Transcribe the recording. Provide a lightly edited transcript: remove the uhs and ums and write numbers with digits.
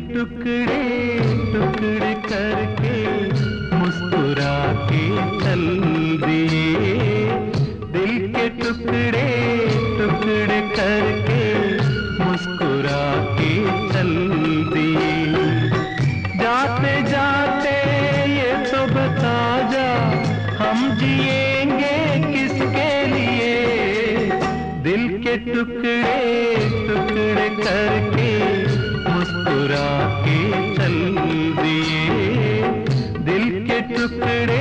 टुकड़े टुकड़े करके मुस्कुरा के चल दिए, दिल के टुकड़े टुकड़े करके मुस्कुरा के चल दिए। जाते जाते ये तो बता जा, हम जिएंगे किसके लिए? दिल के टुकड़े टुकड़े करके मुस्कुरा के चल दिए, दिल के टुकड़े